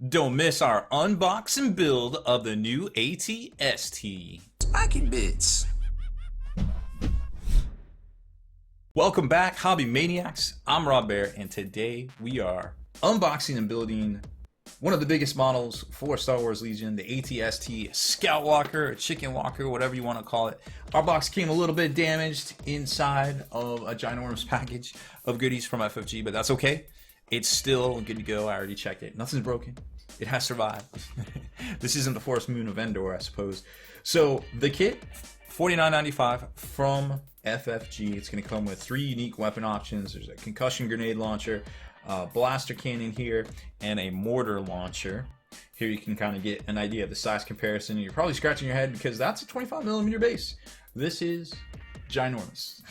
Don't miss our unboxing build of the new AT-ST. Spiky bits. Welcome back, Hobby Maniacs. I'm Baer, and today we are unboxing and building one of the biggest models for Star Wars Legion, the AT-ST Scout Walker, Chicken Walker, whatever you want to call it. Our box came a little bit damaged inside of a ginormous package of goodies from FFG, but that's okay. It's still good to go. I already checked it. Nothing's broken. It has survived. This isn't the Forest Moon of Endor, I suppose. So the kit, $49.95 from FFG. It's going to come with 3 unique weapon options. There's a concussion grenade launcher, a blaster cannon here, and a mortar launcher. Here you can kind of get an idea of the size comparison. You're probably scratching your head because that's a 25mm base. This is ginormous.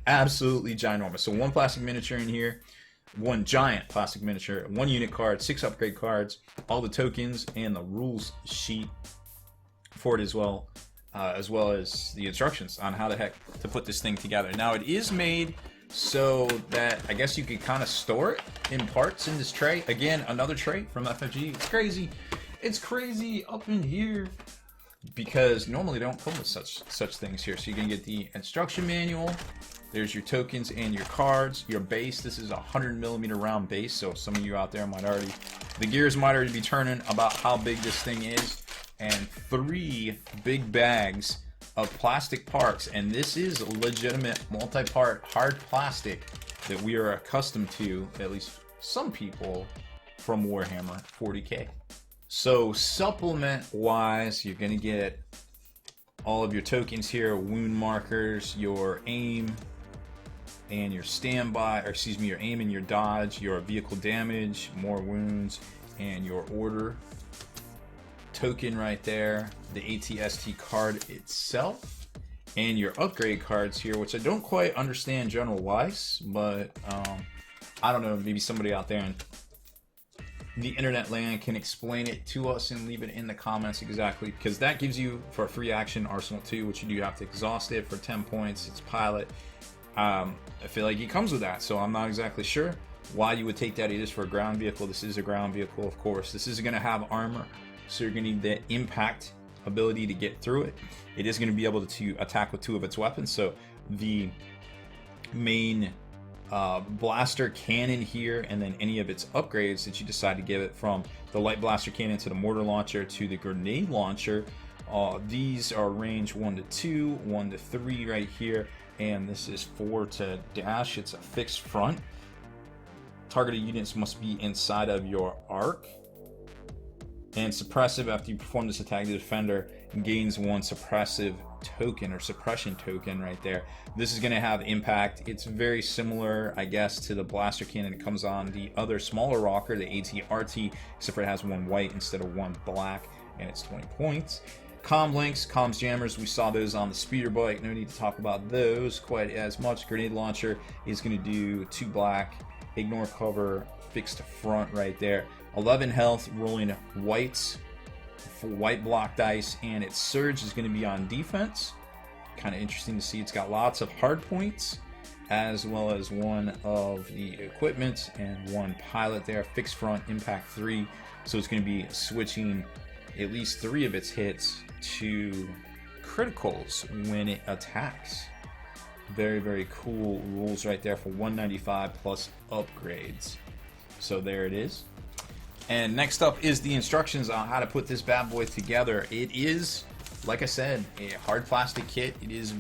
Absolutely ginormous. So 1 plastic miniature in here, 1 giant plastic miniature, 1 unit card, 6 upgrade cards, all the tokens, and the rules sheet for it as well as the instructions on how the heck to put this thing together. Now it is made so that I guess you could kind of store it in parts in this tray. Again, another tray from FFG. It's crazy. It's crazy up in here because normally they don't come with such things here. So you're gonna get the instruction manual. There's your tokens and your cards, your base. This is a 100mm round base, so some of you out there the gears might already be turning about how big this thing is. And 3 big bags of plastic parts, and this is legitimate multi-part hard plastic that we are accustomed to, at least some people, from Warhammer 40K. So supplement-wise, you're gonna get all of your tokens here, wound markers, your aim, and your standby, or excuse me, your aim and your dodge, your vehicle damage, more wounds, and your order token right there, the AT-ST card itself, and your upgrade cards here, which I don't quite understand General Weiss, but I don't know, maybe somebody out there in the internet land can explain it to us and leave it in the comments exactly, because that gives you, for a free action, Arsenal 2, which you do have to exhaust it for 10 points. It's pilot. I feel like it comes with that, so I'm not exactly sure why you would take that. It is for a ground vehicle. This is a ground vehicle, of course. This is going to have armor, so you're going to need the impact ability to get through it. It is going to be able to attack with 2 of its weapons, so the main blaster cannon here, and then any of its upgrades that you decide to give it, from the light blaster cannon to the mortar launcher to the grenade launcher. These are range 1 to 2, 1 to 3 right here, and this is 4 to dash. It's a fixed front. Targeted units must be inside of your arc. And suppressive, after you perform this attack, the defender gains 1 suppressive token, or suppression token right there. This is going to have impact. It's very similar, I guess, to the blaster cannon that comes on the other smaller rocker, the AT-RT, except for it has 1 white instead of 1 black, and it's 20 points. Comm links, comms jammers, we saw those on the speeder bike. No need to talk about those quite as much. Grenade launcher is going to do 2 black, ignore cover, fixed front right there. 11 health, rolling whites for white block dice, and its surge is going to be on defense. Kind of interesting to see. It's got lots of hard points, as well as 1 of the equipment and 1 pilot there. Fixed front, impact 3, so it's going to be switching at least 3 of its hits to criticals when it attacks. Very, very cool rules right there for 195 plus upgrades. So there it is. And next up is the instructions on how to put this bad boy together. It is, like I said, a hard plastic kit. It is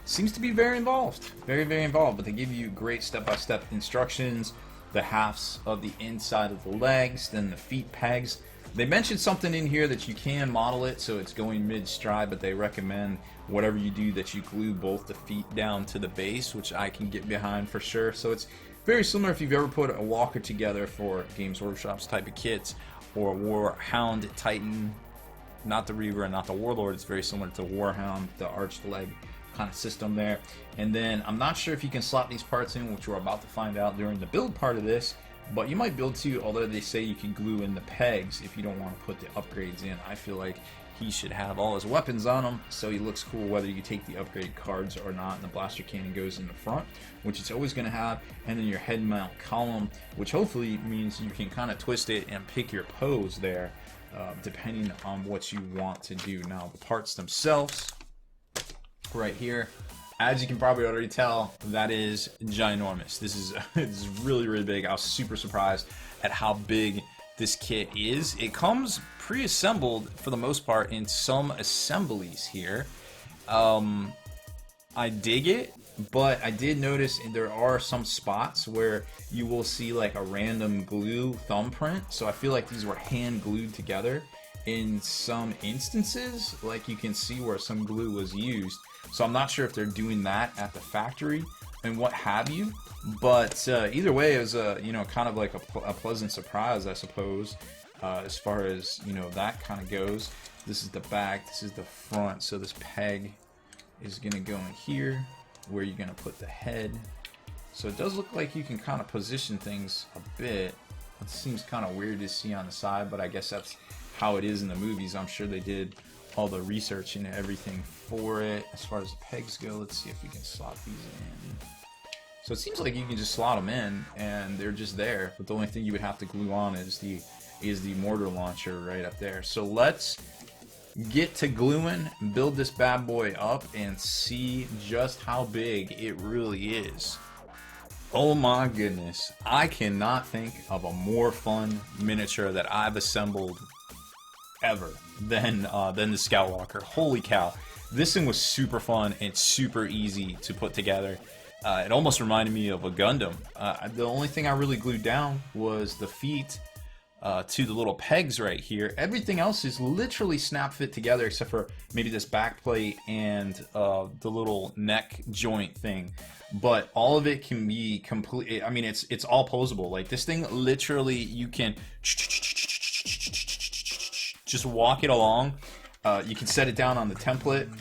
seems to be very involved. Very, very involved, but they give you great step-by-step instructions. The halves of the inside of the legs, then the feet pegs. They mentioned something in here that you can model it so it's going mid-stride, but they recommend whatever you do that you glue both the feet down to the base, which I can get behind for sure. So it's very similar if you've ever put a walker together for Games Workshop's type of kits, or a Warhound Titan, not the Reaver and not the Warlord. It's very similar to Warhound, the arched leg kind of system there. And then I'm not sure if you can slot these parts in, which we're about to find out during the build part of this, But you might be able to, although they say you can glue in the pegs if you don't want to put the upgrades in. I feel like he should have all his weapons on him, so he looks cool whether you take the upgrade cards or not. And the blaster cannon goes in the front, which it's always going to have. And then your head mount column, which hopefully means you can kind of twist it and pick your pose there, depending on what you want to do. Now, the parts themselves, right here, as you can probably already tell, that is ginormous. This is really, really big. I was super surprised at how big this kit is. It comes pre-assembled for the most part in some assemblies here. I dig it, but I did notice there are some spots where you will see like a random glue thumbprint. So I feel like these were hand glued together in some instances. Like you can see where some glue was used. So I'm not sure if they're doing that at the factory and what have you. But either way, it was a, you know, kind of like a pleasant surprise, I suppose, as far as, you know, that kind of goes. This is the back, this is the front. So this peg is going to go in here where you're going to put the head. So it does look like you can kind of position things a bit. It seems kind of weird to see on the side, but I guess that's how it is in the movies. I'm sure they did all the research and everything for it. As far as the pegs go, let's see if we can slot these in. So it seems like you can just slot them in and they're just there, but the only thing you would have to glue on is the mortar launcher right up there. So let's get to gluing, build this bad boy up, and see just how big it really is. Oh my goodness, I cannot think of a more fun miniature that I've assembled ever than the Scout Walker. Holy cow, this thing was super fun and super easy to put together. It almost reminded me of a Gundam. The only thing I really glued down was the feet to the little pegs right here. Everything else is literally snap fit together except for maybe this back plate and the little neck joint thing. But all of it can be complete. I mean, it's all posable. Like this thing, literally, you can just walk it along. You can set it down on the template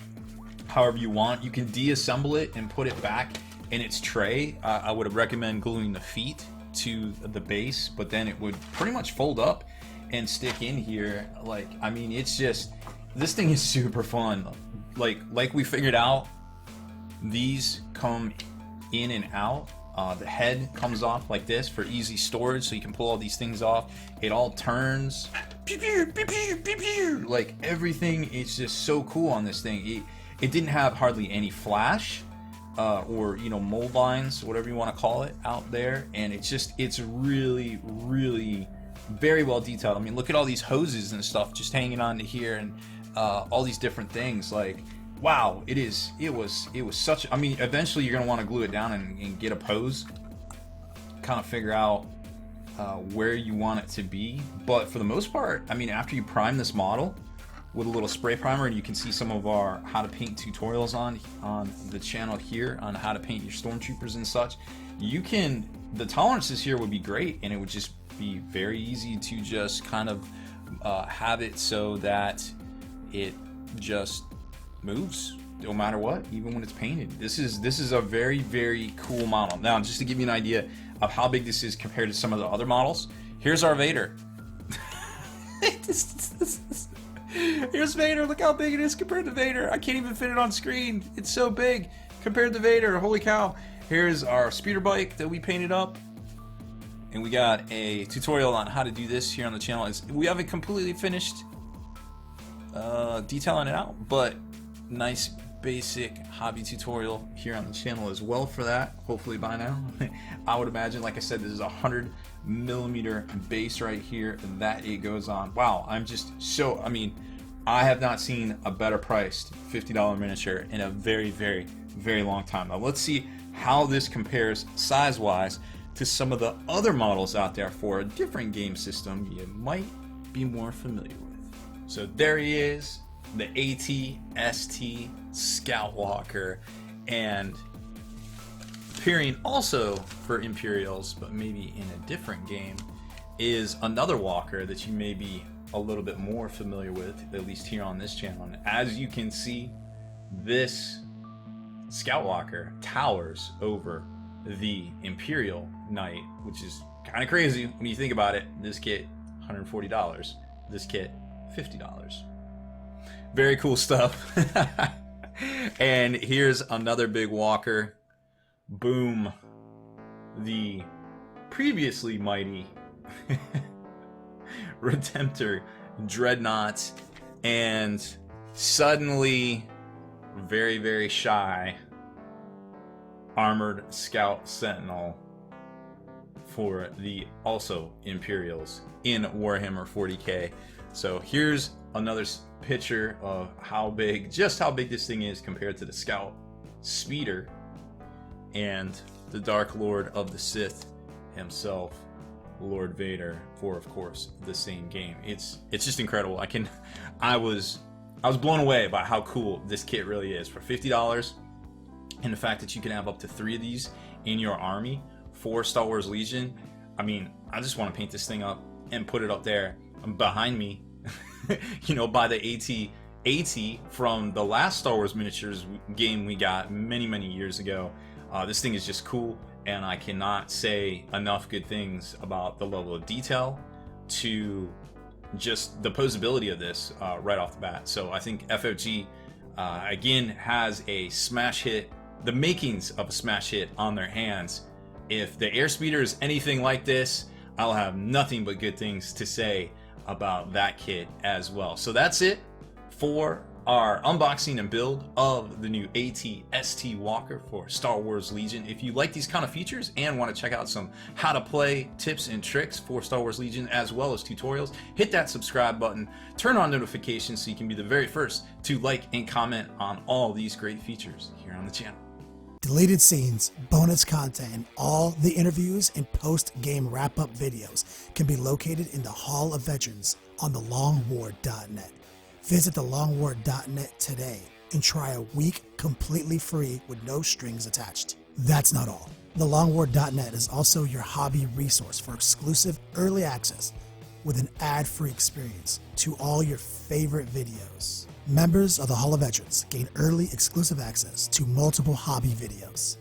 however you want. You can deassemble it and put it back in its tray. I would recommend gluing the feet to the base, but then it would pretty much fold up and stick in here. Like, I mean, it's just, this thing is super fun. Like we figured out, these come in and out. The head comes off like this for easy storage, so you can pull all these things off. It all turns. Like everything is just so cool on this thing. It didn't have hardly any flash. Or, you know, mold lines, whatever you want to call it, out there, and it's really, really very well detailed. I mean, look at all these hoses and stuff just hanging on to here, and all these different things. Like, wow, it was such. I mean, eventually you're gonna want to glue it down and get a pose, kind of figure out where you want it to be. But for the most part, I mean, after you prime this model with a little spray primer, and you can see some of our how to paint tutorials on the channel here on how to paint your stormtroopers and such. You can, the tolerances here would be great, and it would just be very easy to just kind of have it so that it just moves no matter what, even when it's painted. This is a very, very cool model. Now, just to give you an idea of how big this is compared to some of the other models, here's our Vader. Here's Vader. Look how big it is compared to Vader. I can't even fit it on screen. It's so big compared to Vader. Holy cow. Here's our speeder bike that we painted up. And we got a tutorial on how to do this here on the channel. We haven't completely finished detailing it out, but nice basic hobby tutorial here on the channel as well for that, hopefully by now. I would imagine, like I said, this is a 100mm base right here that it goes on. Wow, I'm just so, I mean, I have not seen a better priced $50 miniature in a very, very, very long time. Now let's see how this compares size-wise to some of the other models out there for a different game system you might be more familiar with. So there he is, the AT-ST Scout Walker, and appearing also for Imperials, but maybe in a different game, is another walker that you may be a little bit more familiar with, at least here on this channel. And as you can see, this Scout Walker towers over the Imperial Knight, which is kind of crazy when you think about it. This kit, $140. This kit, $50. Very cool stuff. And here's another big walker. Boom. The previously mighty Redemptor Dreadnought, and suddenly very, very shy Armored Scout Sentinel for the also Imperials in Warhammer 40k. So here's another picture of how big, just how big this thing is compared to the Scout Speeder and the Dark Lord of the Sith himself, Lord Vader, for of course the same game. It's just incredible. I was blown away by how cool this kit really is for $50, and the fact that you can have up to 3 of these in your army for Star Wars Legion. I mean, I just want to paint this thing up and put it up there behind me, you know, by the AT-AT from the last Star Wars miniatures game we got many years ago. This thing is just cool, and I cannot say enough good things about the level of detail to just the posability of this right off the bat. So I think FFG again has a smash hit, the makings of a smash hit on their hands. If the Airspeeder is anything like this, I'll have nothing but good things to say about that kit as well. So that's it for our unboxing and build of the new AT-ST Walker for Star Wars Legion. If you like these kind of features and want to check out some how to play tips and tricks for Star Wars Legion as well as tutorials, hit that subscribe button, turn on notifications so you can be the very first to like and comment on all these great features here on the channel. Deleted scenes, bonus content, and all the interviews and post-game wrap-up videos can be located in the Hall of Veterans on thelongwar.net. Visit thelongwar.net today and try a week completely free with no strings attached. That's not all. Thelongwar.net is also your hobby resource for exclusive early access with an ad-free experience to all your favorite videos. Members of the Hall of Veterans gain early exclusive access to multiple hobby videos.